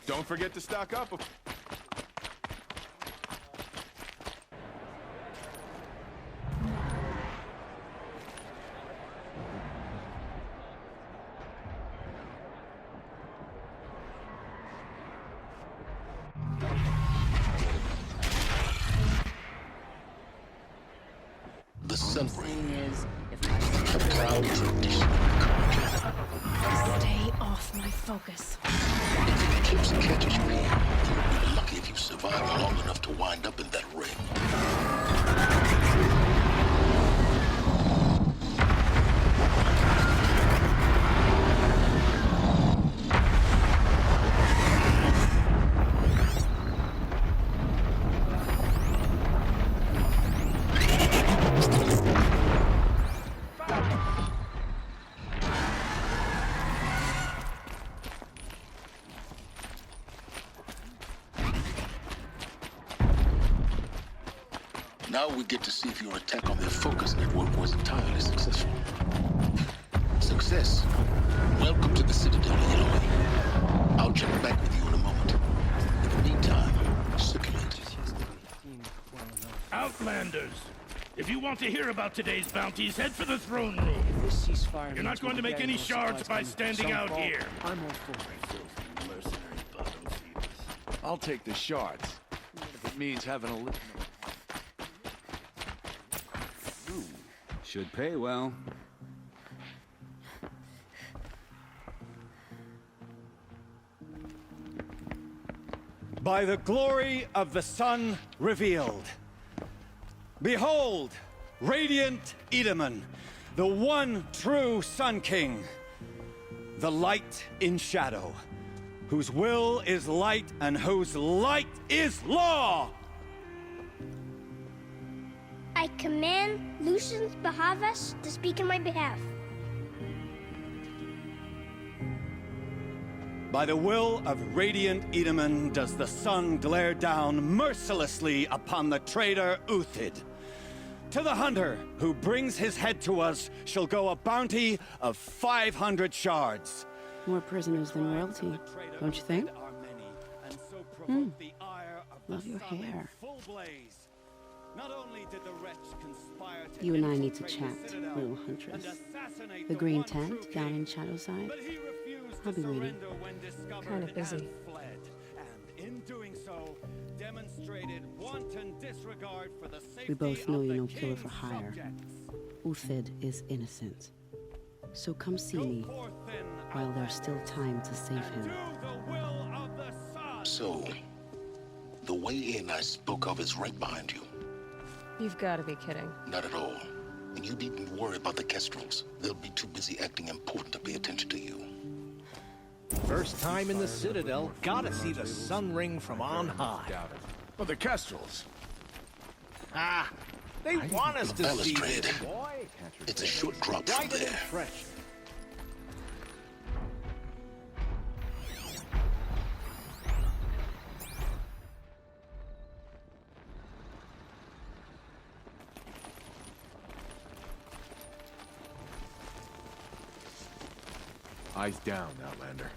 Don't forget to stock up. The sun ring is, if a proud tradition. stay off my focus. If the eclipse catches you here, you'll be lucky if you survive long enough to wind up in that ring. Now we get to see if your attack on their focus network was entirely successful. Success. Welcome to the Citadel, Eloy. I'll check back with you in a moment. In the meantime, circulate. Outlanders! If you want to hear about today's bounties, head for the throne room. You're not going to make any shards by standing out here. I'm all for it. Mercenary bottom feeders. I'll take the shards. If it means having a little... Should pay well. By the glory of the sun revealed. Behold, radiant Edaman, the one true Sun King. The light in shadow, whose will is light and whose light is law! I command Lucius Bahavas to speak in my behalf. By the will of radiant Edaman does the sun glare down mercilessly upon the traitor Uthid. To the hunter who brings his head to us shall go a bounty of 500 shards. More prisoners than royalty, don't you think? Love your hair. Not only did the wretch conspire to You and I need to chat, little huntress. The green tent down in Shadowside? I'll be waiting. Kinda busy. And in doing so, demonstrated wanton disregard for the safety We both know of you're the no killer king's for hire. subjects. Uthid is innocent. So come see me Go forth then, while there's still time to save him. do the will of the sun. So, the way in I spoke of is right behind you. You've got to be kidding. Not at all. And you needn't worry about the Kestrels. They'll be too busy acting important to pay attention to you. First time in the Citadel, gotta see the sun ring from on high. Well, the Kestrels. Ah, they want us to see Balustrade. this, boy. It's a short drop White from and there. fresh. Eyes down, Outlander.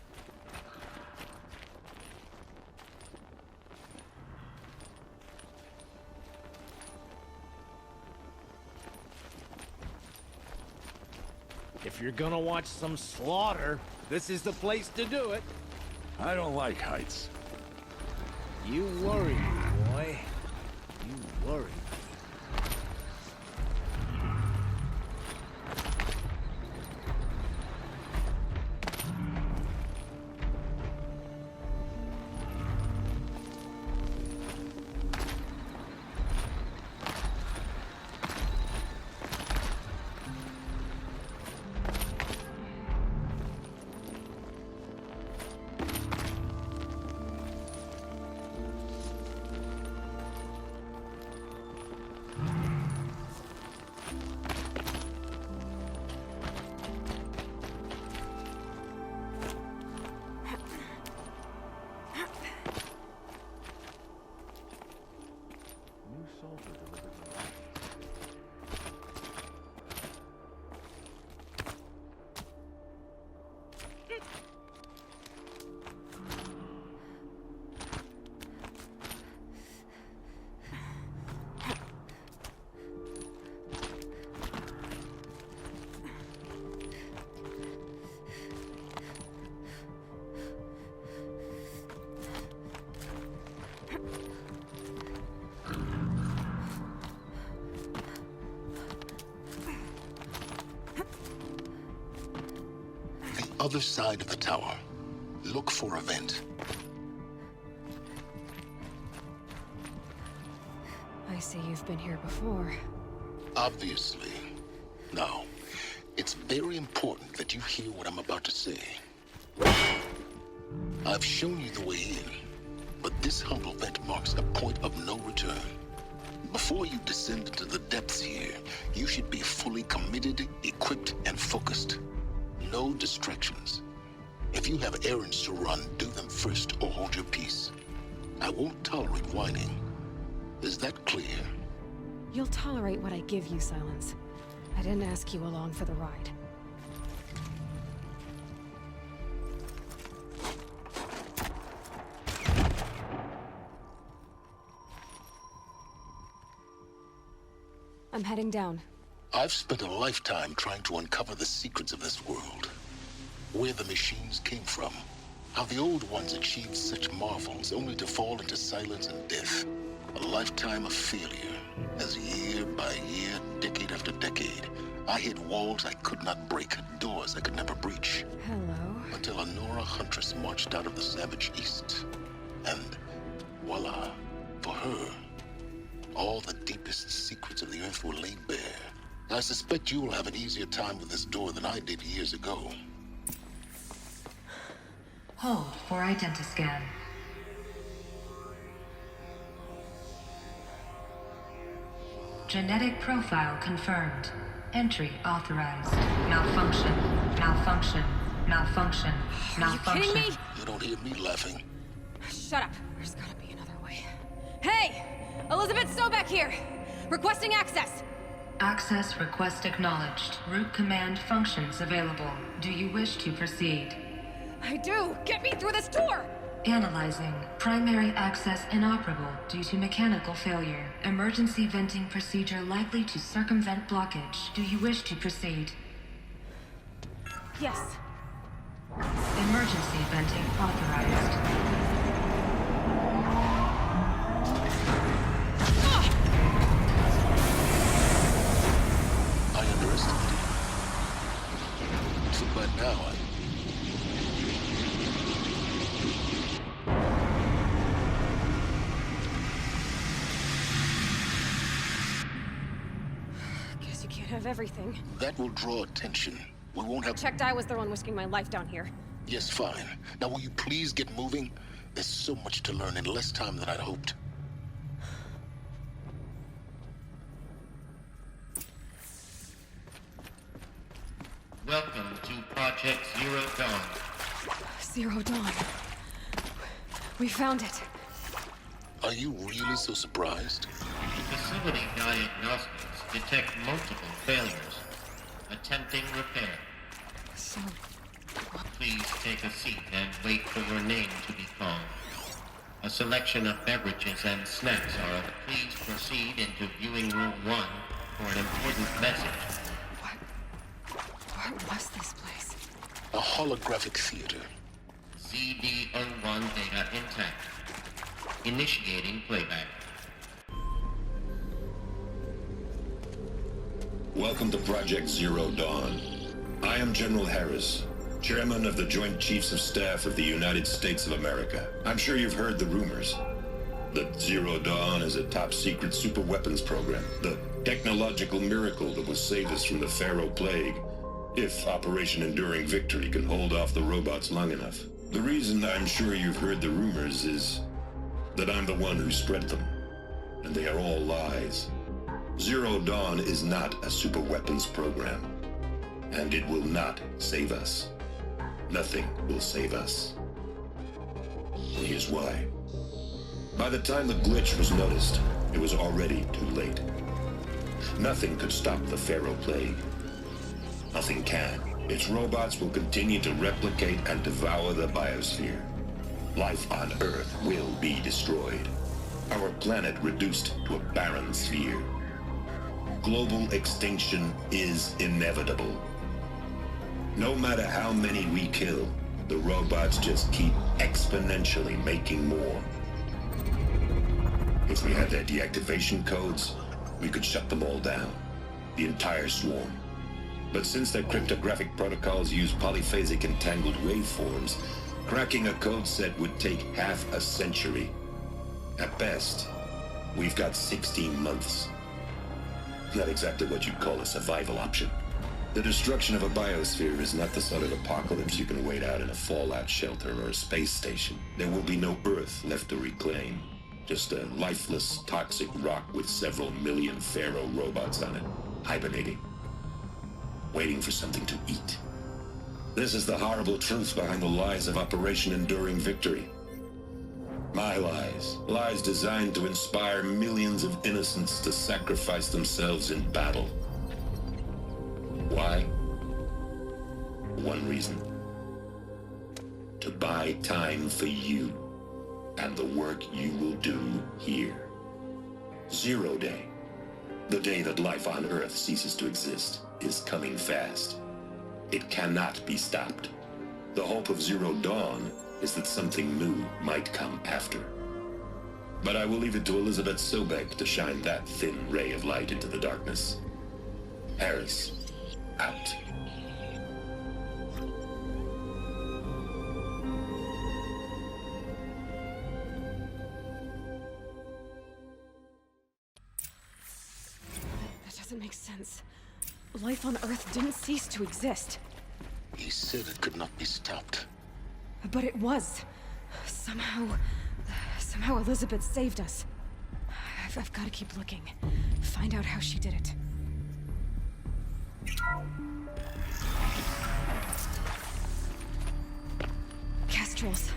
If you're gonna watch some slaughter, this is the place to do it. I don't like heights. You worry me, boy. You worry me. other side of the tower. Look for a vent. I see you've been here before. Obviously. Now, it's very important that you hear what I'm about to say. I've shown you the way in, but this humble vent marks a point of no return. Before you descend into the depths here, you should be fully committed, equipped, and focused. No distractions. If you have errands to run, do them first or hold your peace. I won't tolerate whining. Is that clear? You'll tolerate what I give you, Silence. I didn't ask you along for the ride. I'm heading down. I've spent a lifetime trying to uncover the secrets of this world. Where the machines came from. How the old ones achieved such marvels only to fall into silence and death. A lifetime of failure, as year by year, decade after decade, I hit walls I could not break, doors I could never breach. Hello. Until a Nora huntress marched out of the savage east. And voila, for her, all the deepest secrets of the earth were laid bare. I suspect you will have an easier time with this door than I did years ago. Hold for identiscan. Genetic profile confirmed. Entry authorized. Malfunction. Malfunction. Malfunction. Malfunction. Are you kidding me? You don't hear me laughing. Shut up. There's gotta be another way. Hey! Elizabeth Sobeck here! Requesting access! Access request acknowledged. Root command functions available. Do you wish to proceed? I do! Get me through this door! Analyzing. Primary access inoperable due to mechanical failure. Emergency venting procedure likely to circumvent blockage. Do you wish to proceed? Yes. Emergency venting authorized. I underestimated you. Too bad now Guess you can't have everything. That will draw attention. We won't have... Checked I was the one risking my life down here. Yes, fine. Now will you please get moving? There's so much to learn in less time than I'd hoped. Welcome to Project Zero Dawn. Zero Dawn. We found it. Are you really so surprised? Facility diagnostics detect multiple failures. Attempting repair. So... Please take a seat and wait for your name to be called. A selection of beverages and snacks are... Please proceed into viewing room 1 for an important message. What was this place? A holographic theater. CD01 data intact. Initiating playback. Welcome to Project Zero Dawn. I am General Harris, Chairman of the Joint Chiefs of Staff of the United States of America. I'm sure you've heard the rumors. That Zero Dawn is a top-secret superweapons program. The technological miracle that will save us from the Pharaoh Plague, if Operation Enduring Victory can hold off the robots long enough. The reason I'm sure you've heard the rumors is that I'm the one who spread them. And they are all lies. Zero Dawn is not a superweapons program. And it will not save us. Nothing will save us. Here's why. By the time the glitch was noticed, it was already too late. Nothing could stop the Pharaoh Plague. Nothing can. Its robots will continue to replicate and devour the biosphere. Life on Earth will be destroyed. Our planet reduced to a barren sphere. Global extinction is inevitable. No matter how many we kill, the robots just keep exponentially making more. If we had their deactivation codes, we could shut them all down. The entire swarm. But since their cryptographic protocols use polyphasic entangled waveforms, cracking a code set would take half a century. At best, we've got 16 months. Not exactly what you'd call a survival option. The destruction of a biosphere is not the sort of apocalypse you can wait out in a fallout shelter or a space station. There will be no Earth left to reclaim. Just a lifeless, toxic rock with several million Pharaoh robots on it, hibernating, waiting for something to eat. This is the horrible truth behind the lies of Operation Enduring Victory. My lies. Lies designed to inspire millions of innocents to sacrifice themselves in battle. Why? One reason. To buy time for you and the work you will do here. 0 Day. The day that life on Earth ceases to exist is coming fast. It cannot be stopped. The hope of Zero Dawn is that something new might come after. But I will leave it to Elizabeth Sobek to shine that thin ray of light into the darkness. Harris, out. That doesn't make sense. Life on Earth didn't cease to exist. He said it could not be stopped. But it was. Somehow Elizabeth saved us. I've got to keep looking. Find out how she did it. Kestrels.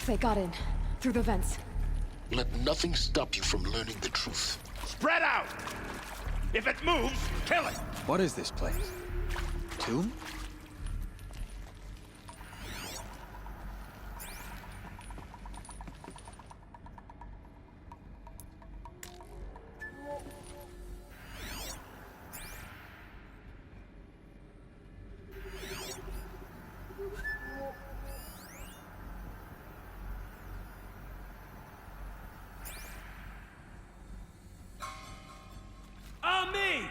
They got in. Through the vents. Let nothing stop you from learning the truth. Spread out! If it moves, kill it! What is this place? Tomb? On me!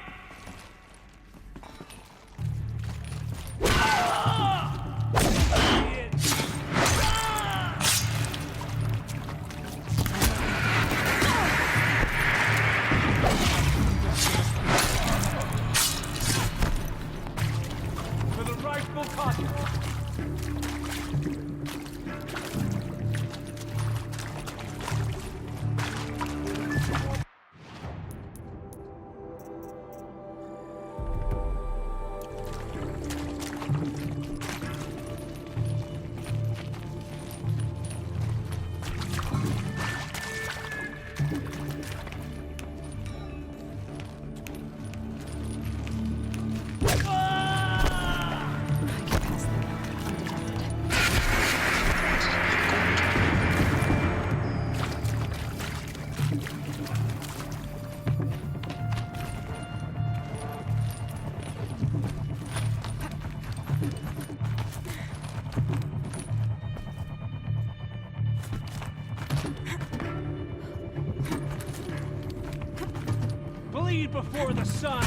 For the rightful cause. Bleed before the sun!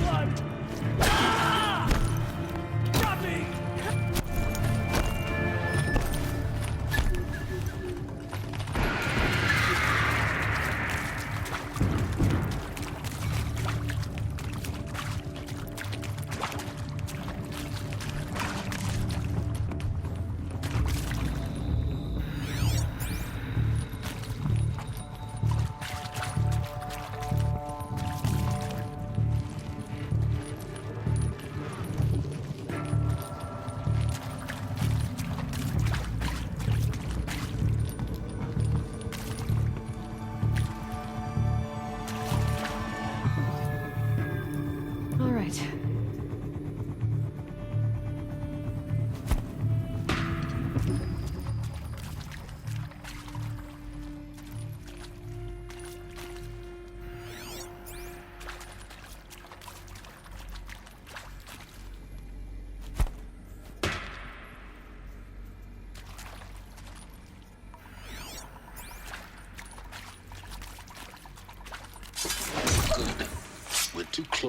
Blood! Ah! Drop me!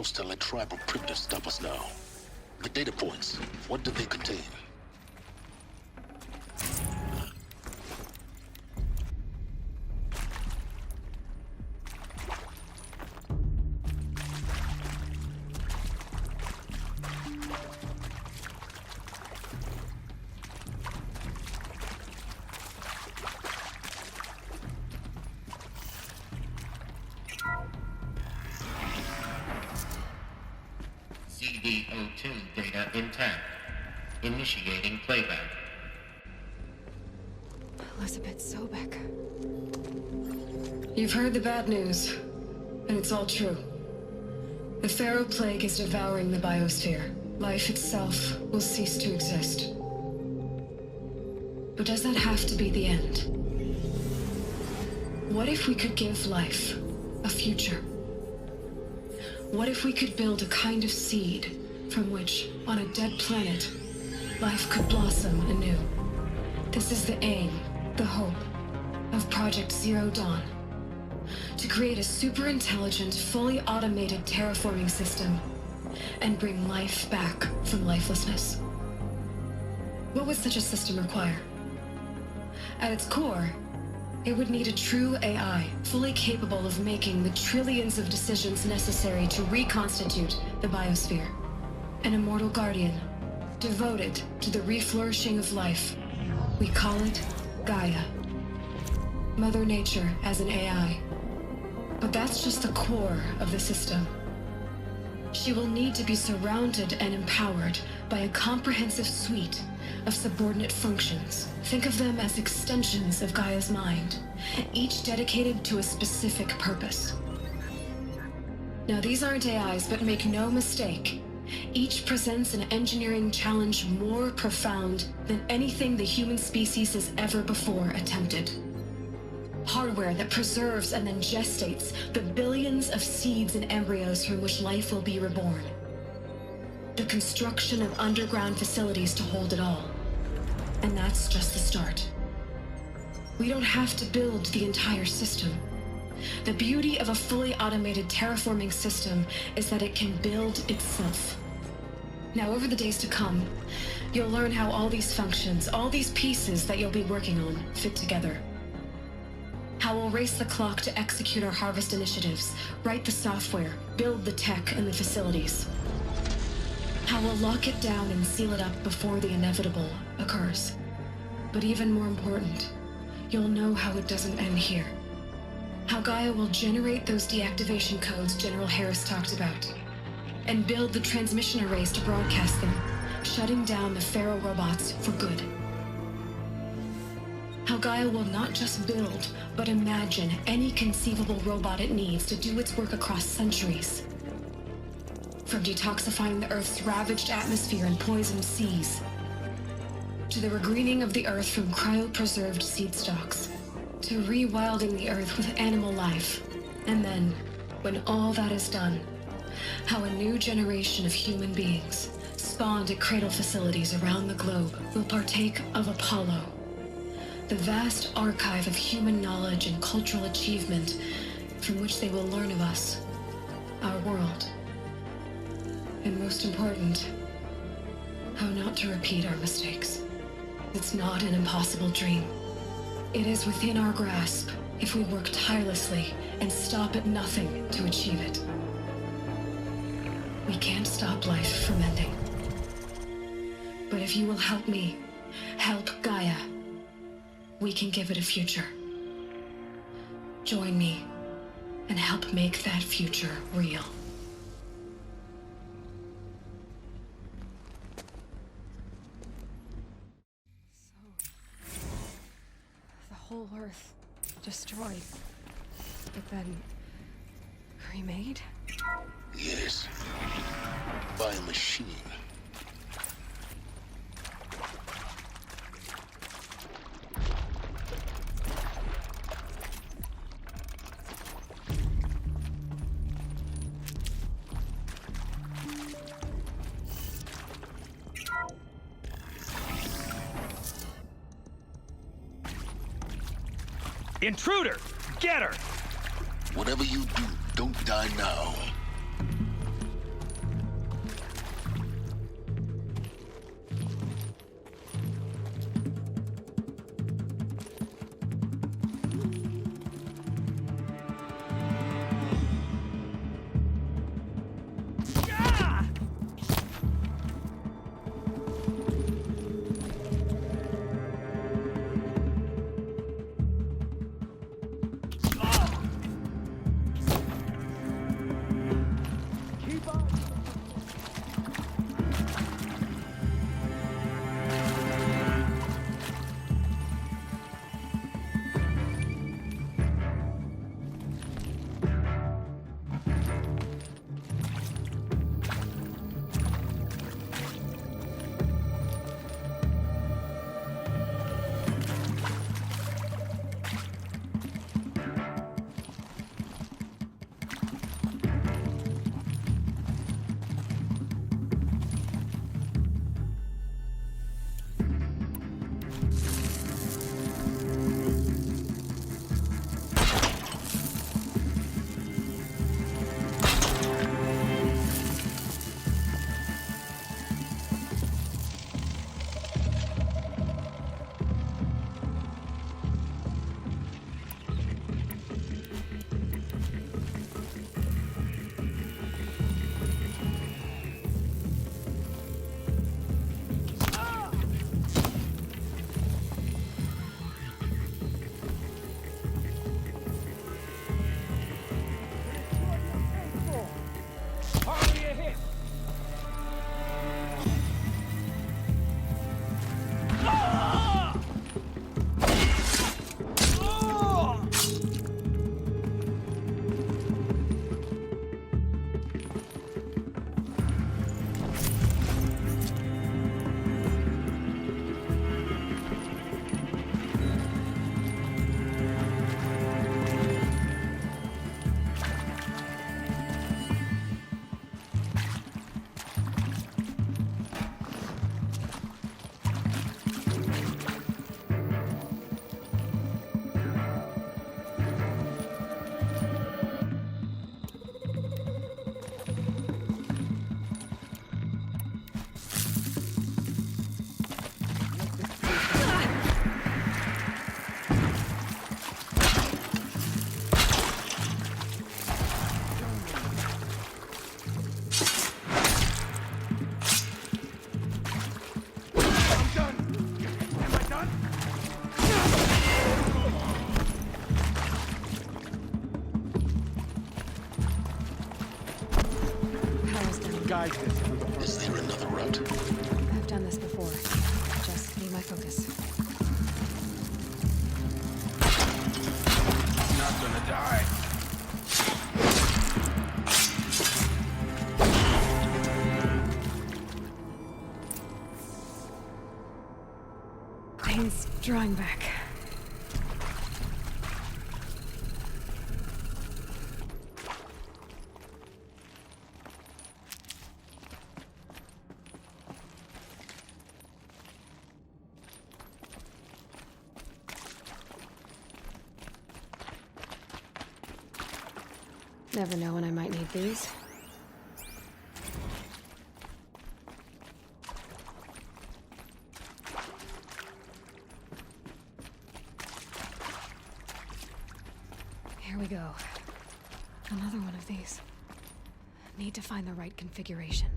close to let tribal primitives stop us now. The data points, what do they contain? CD02 data intact. Initiating playback. Elizabeth Sobek. You've heard the bad news, and it's all true. The Pharaoh Plague is devouring the biosphere. Life itself will cease to exist. But does that have to be the end? What if we could give life a future? What if we could build a kind of seed from which, on a dead planet, life could blossom anew? This is the aim, the hope, of Project Zero Dawn. To create a super-intelligent, fully automated terraforming system and bring life back from lifelessness. What would such a system require? At its core, it would need a true AI, fully capable of making the trillions of decisions necessary to reconstitute the biosphere. An immortal guardian, devoted to the reflourishing of life. We call it Gaia. Mother Nature as an AI. But that's just the core of the system. She will need to be surrounded and empowered by a comprehensive suite of subordinate functions. Think of them as extensions of Gaia's mind, each dedicated to a specific purpose. Now, these aren't AIs, but make no mistake, each presents an engineering challenge more profound than anything the human species has ever before attempted. Hardware that preserves and then gestates the billions of seeds and embryos from which life will be reborn. The construction of underground facilities to hold it all. And that's just the start. We don't have to build the entire system. The beauty of a fully automated terraforming system is that it can build itself. Now, over the days to come, you'll learn how all these functions, all these pieces that you'll be working on, fit together. How we'll race the clock to execute our harvest initiatives, write the software, build the tech and the facilities. How we'll lock it down and seal it up before the inevitable occurs. But even more important, you'll know how it doesn't end here. How Gaia will generate those deactivation codes General Harris talked about, and build the transmission arrays to broadcast them, shutting down the Pharaoh robots for good. How Gaia will not just build, but imagine any conceivable robot it needs to do its work across centuries. From detoxifying the Earth's ravaged atmosphere and poisoned seas, to the regreening of the Earth from cryopreserved seed stalks, to rewilding the Earth with animal life. And then, when all that is done, how a new generation of human beings, spawned at cradle facilities around the globe, will partake of Apollo, the vast archive of human knowledge and cultural achievement from which they will learn of us, our world. And most important, how not to repeat our mistakes. It's not an impossible dream. It is within our grasp if we work tirelessly and stop at nothing to achieve it. We can't stop life from ending. But if you will help me, help Gaia, we can give it a future. Join me and help make that future real. The whole Earth destroyed, but then remade? Yes. By a machine. Intruder! Get her! Whatever you do, don't die now. Is there another route? I've done this before. Just need my focus. Not gonna die. Pain's drawing back. Never know when I might need these. Here we go. Another one of these. Need to find the right configuration.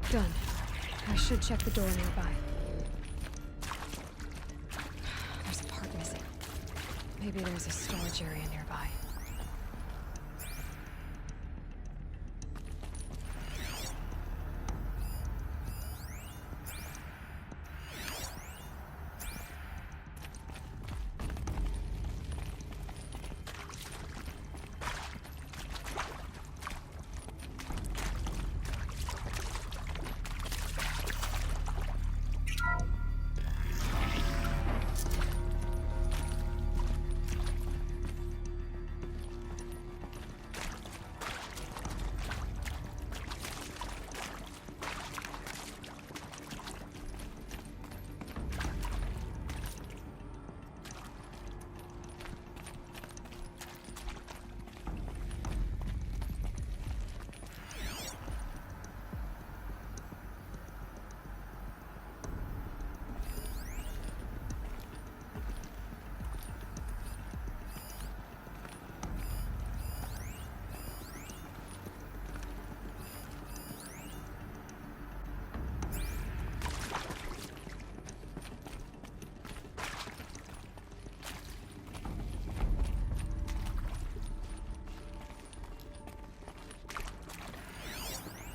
Done. I should check the door nearby. There's a part missing. Maybe there's a storage area nearby.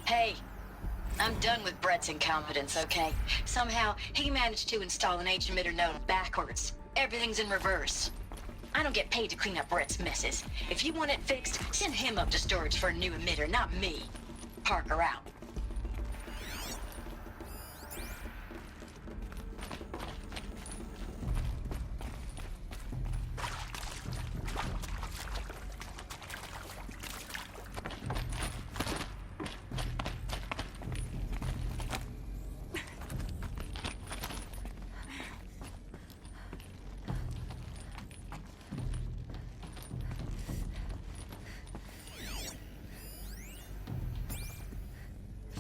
Hey, I'm done with Brett's incompetence, okay? Somehow, he managed to install an H-emitter node backwards. Everything's in reverse. I don't get paid to clean up Brett's messes. If you want it fixed, send him up to storage for a new emitter, not me. Parker out.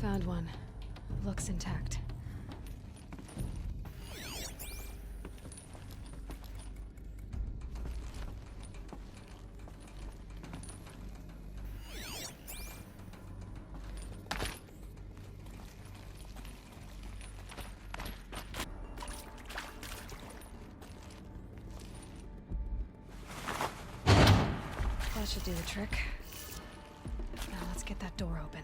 Found one. Looks intact. That should do the trick. Now let's get that door open.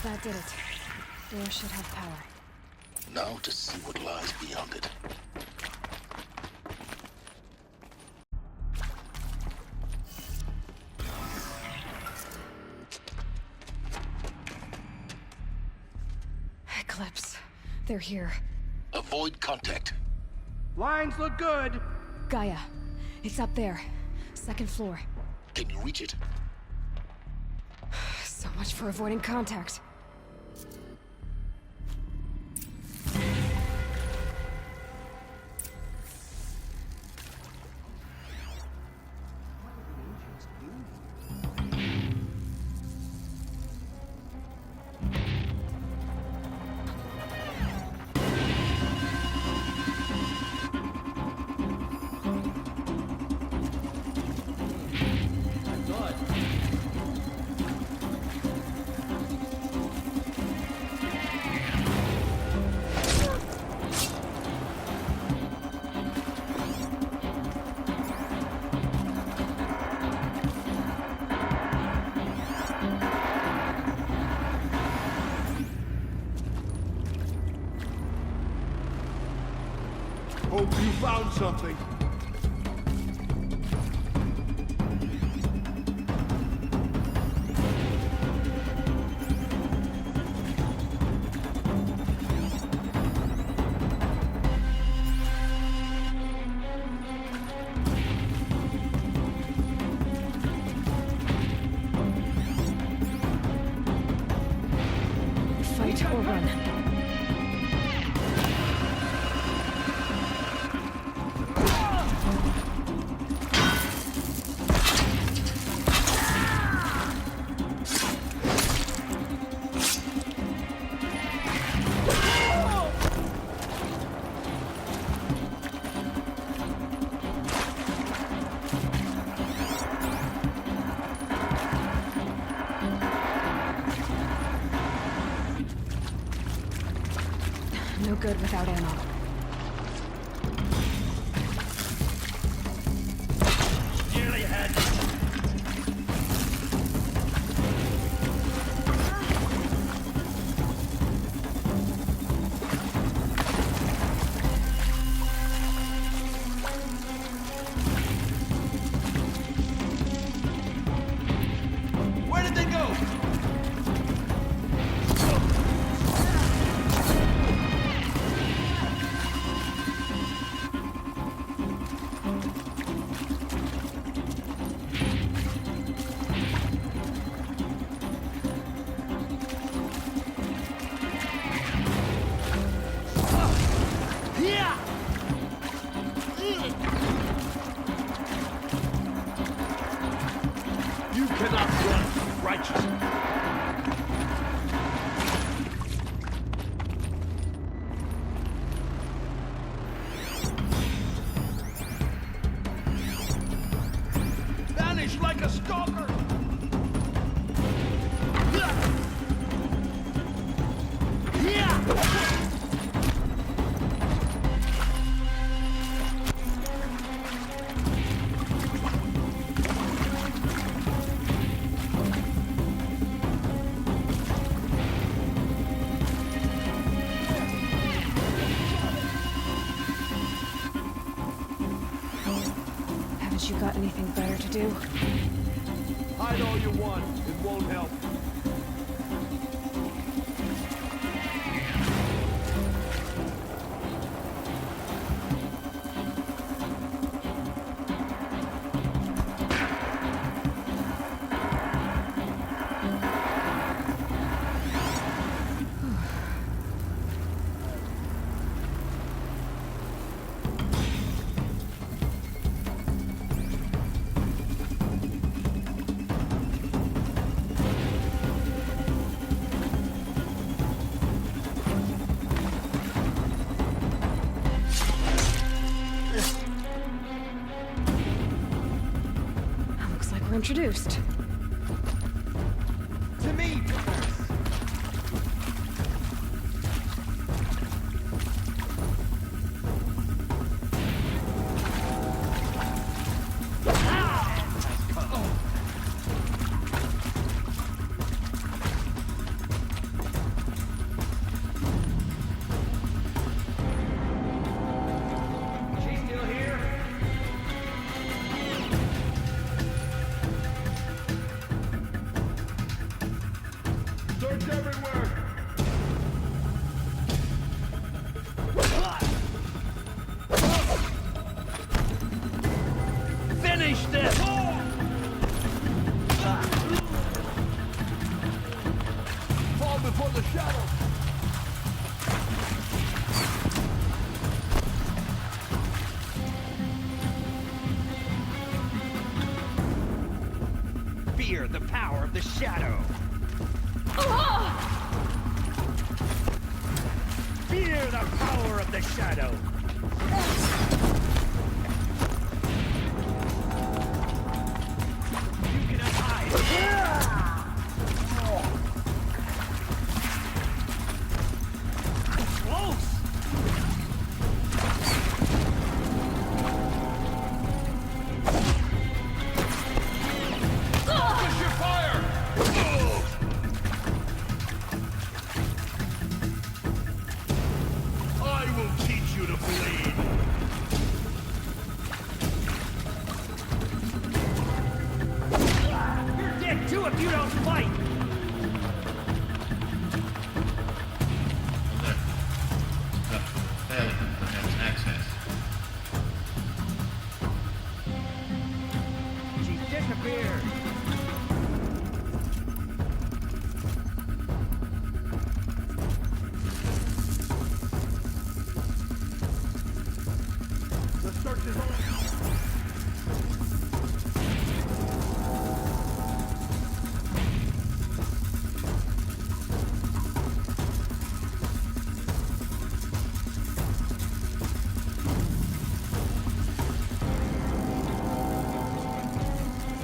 That did it. Door should have power. Now to see what lies beyond it. Eclipse. They're here. Avoid contact. Lines look good. Gaia. It's up there. Second floor. Can you reach it? So much for avoiding contact. Hope you found something. Fight or run. No good without ammo. Nearly had it. Where did they go? You cannot run from righteousness. Vanish like a stalker. Haven't you got anything better to do? Hide all you want. It won't help. Looks like we're introduced. To me. Unleash this! Fall before the shadow! Fear the power of the shadow. Fear the power of the shadow. You cannot hide. Close. Focus your fire! I will teach you to bleed! You're dead too if you don't fight. Failure prevents access. She disappeared. The search is on!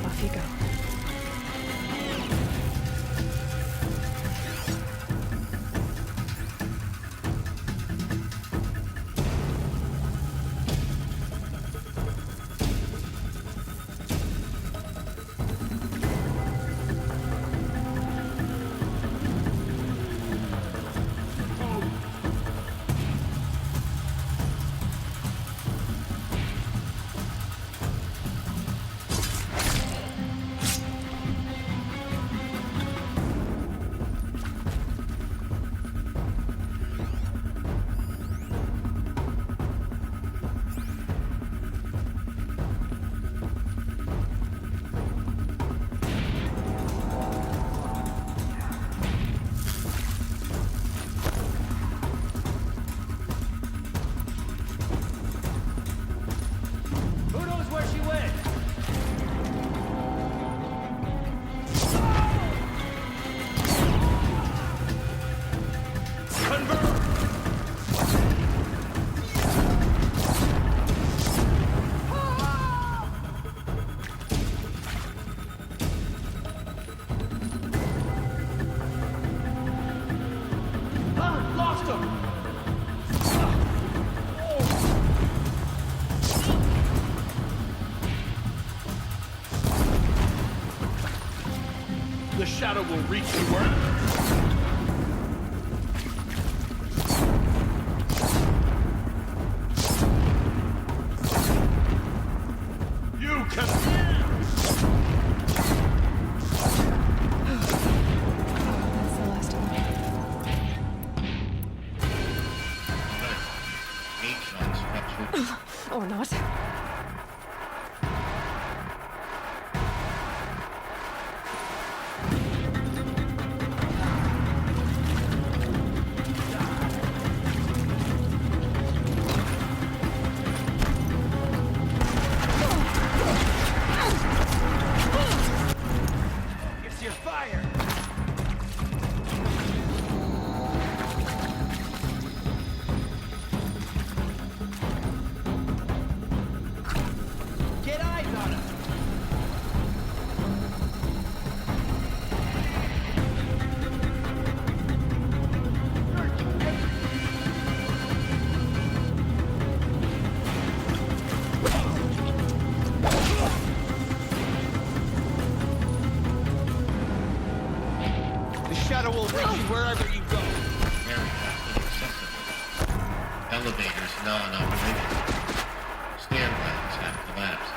Off you go. Who knows where she went? Lost him! The shadow will reach you where... You can... That's the last of them. Neutron structure. Or not. It's your fire. Get eyes on him. The shadow will reach you wherever you go! Very inaccessible. Elevators non-operational. Stair wells have collapsed.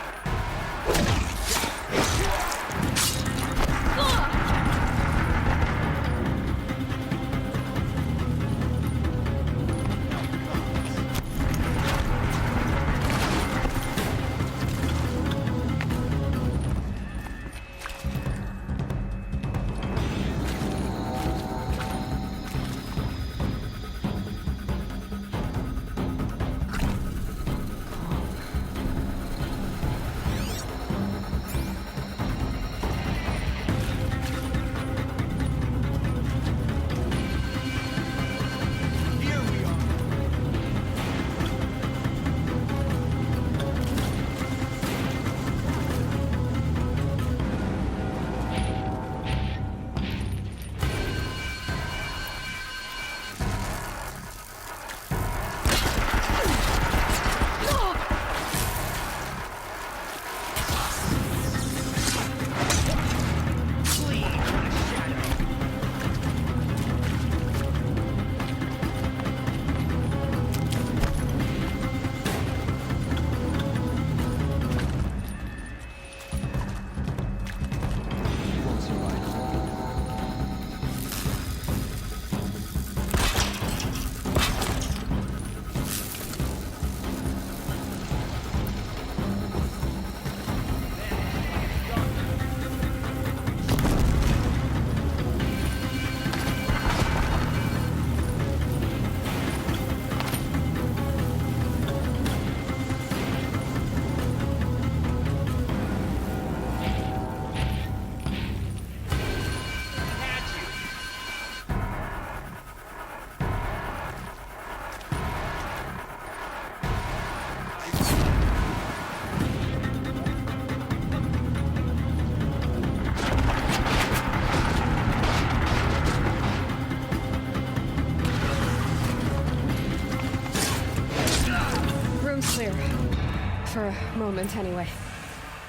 moment, anyway.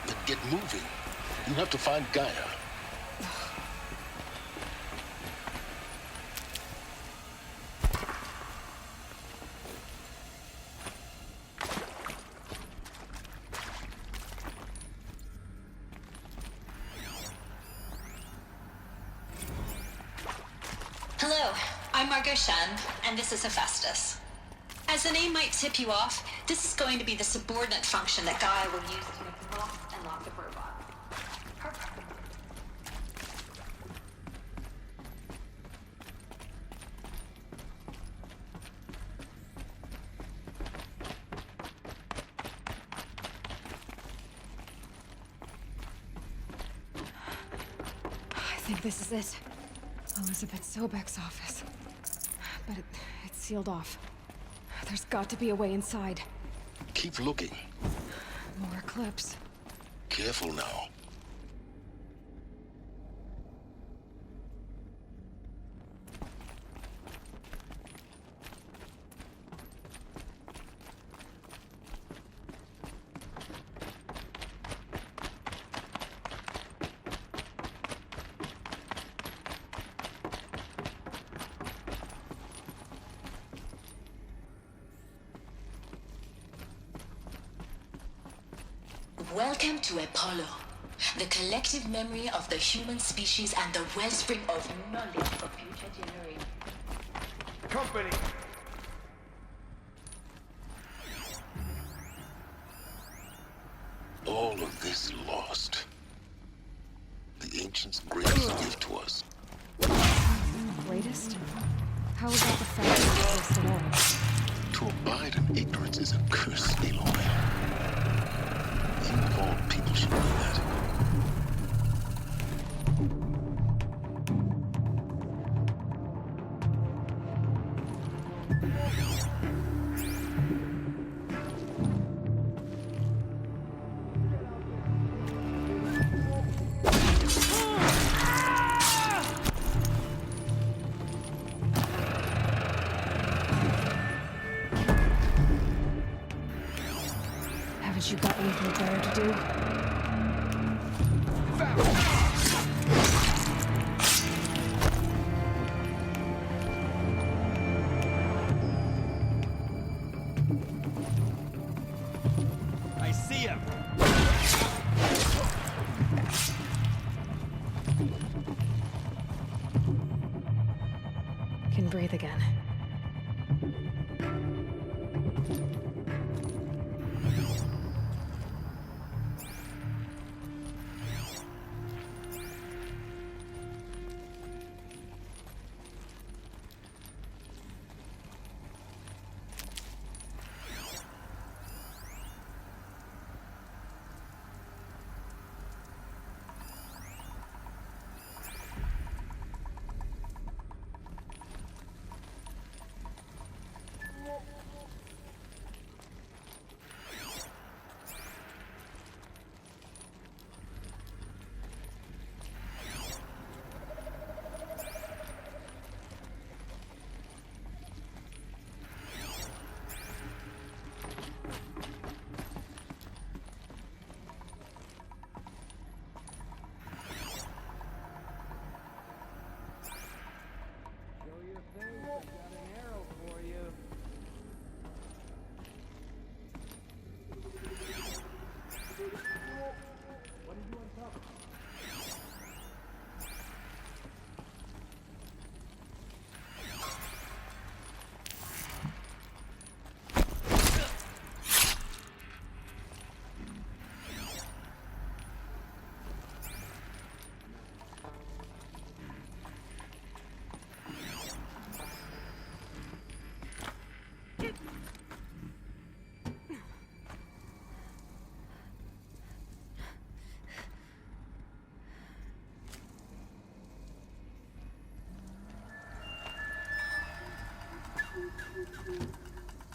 Then get moving. You have to find Gaia. Hello, I'm Margot Shen, and this is Hephaestus. As the name might tip you off, this is going to be the subordinate function that Gaia will use to lock and lock the robot. I think this is it. Elizabeth Sobek's office. But it's sealed off. There's got to be a way inside. Keep looking. More clips. Careful now. Welcome to Apollo, the collective memory of the human species and the wellspring of knowledge for future generations. Company! All of this lost. The ancients' greatest gift to us. Greatest? How is that the fact at all? To abide in ignorance is a curse, Aloy. You of all people should know that. Haven't you got anything better to do? I see him. Can breathe again.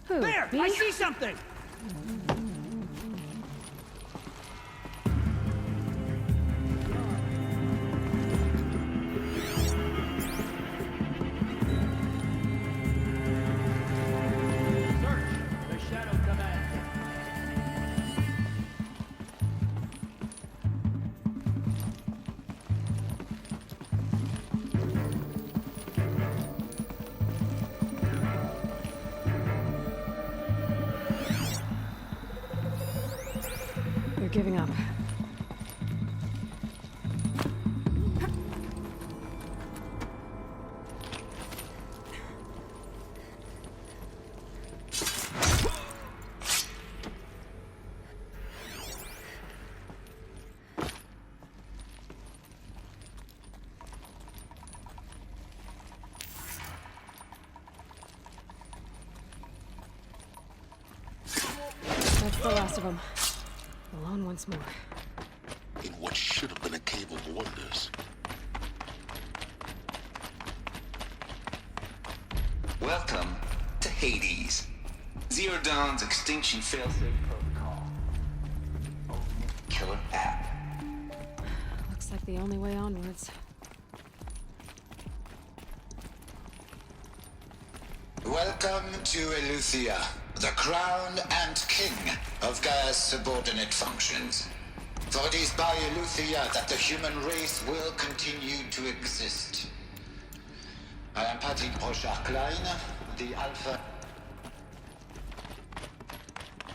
Who? There! Me? I see something! giving up. That's the last of them. Alone once more. In what should have been a cave of wonders. Welcome to Hades. Zero Dawn's extinction failsafe protocol. Ultimate killer app. Looks like the only way onwards. Welcome to Eleuthia, the crown and king of Gaia's subordinate functions. For it is by Eleuthia that the human race will continue to exist. I am Patrick Brochard-Klein, the Alpha...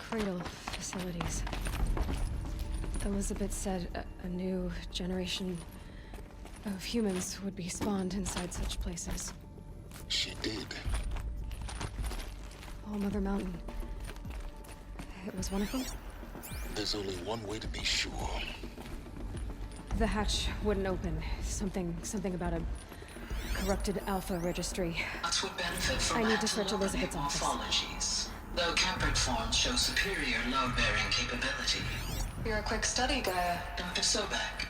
Cradle facilities. Elizabeth said a new generation of humans would be spawned inside such places. She did. All Mother Mountain. It was one of them? There's only one way to be sure. The hatch wouldn't open. Something about a corrupted Alpha registry. That's what benefit from I need to search Elizabeth's office. morphologies. Though Campert forms show superior load-bearing capability. You're a quick study, Gaia. Dr. Sobek,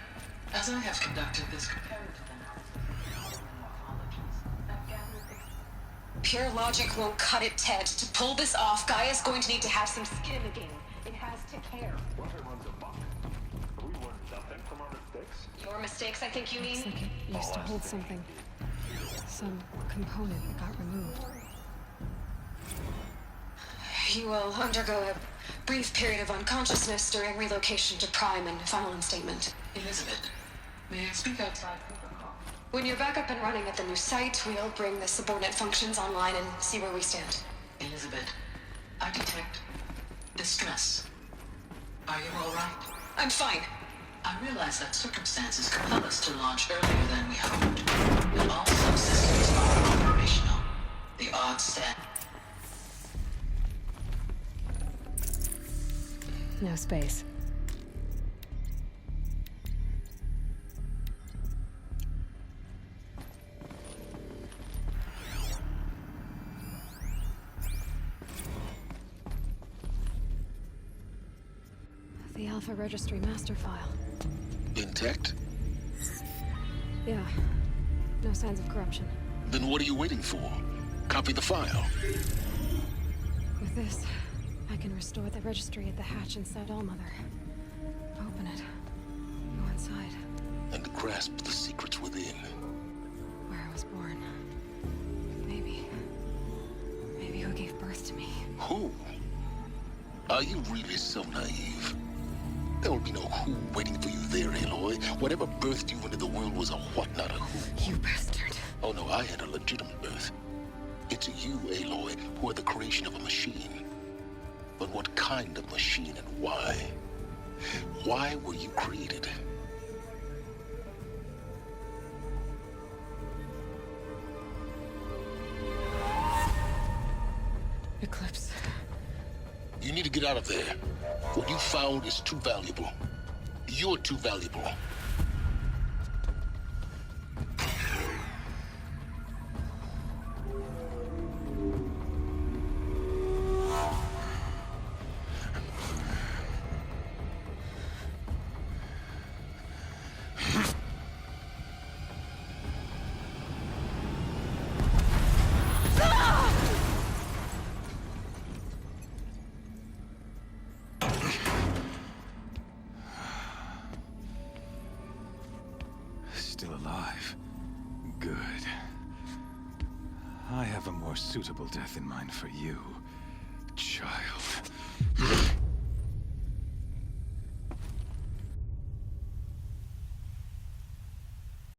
as I have conducted this comparative analysis of morphologies, I've gathered... Pure logic won't cut it, Ted. To pull this off, Gaia's going to need to have some skin in the game. It has to care. Water runs amok. We learned nothing from our mistakes. Your mistakes, I think you mean? Looks like it used to hold something. Some component that got removed. You will undergo a brief period of unconsciousness during relocation to Prime and final instatement. Elizabeth, may I speak outside protocol? When you're back up and running at the new site, we'll bring the subordinate functions online and see where we stand. Elizabeth, I detect distress. Are you all right? I'm fine. I realize that circumstances compel us to launch earlier than we hoped. But all subsystems are operational. The odds stand. No space. The Alpha Registry master file. Intact? Yeah. No signs of corruption. Then what are you waiting for? Copy the file. With this, I can restore the registry at the hatch inside Allmother. Open it. Go inside. And grasp the secrets within. Where I was born. Maybe who gave birth to me. Who? Are you really so naive? There will be no who waiting for you there, Aloy. Whatever birthed you into the world was a what, not a who. You bastard. Oh no, I had a legitimate birth. It's you, Aloy, who are the creation of a machine. But what kind of machine and why? Why were you created? Eclipse. You need to get out of there. What you found is too valuable. You're too valuable. Still alive. Good. I have a more suitable death in mind for you.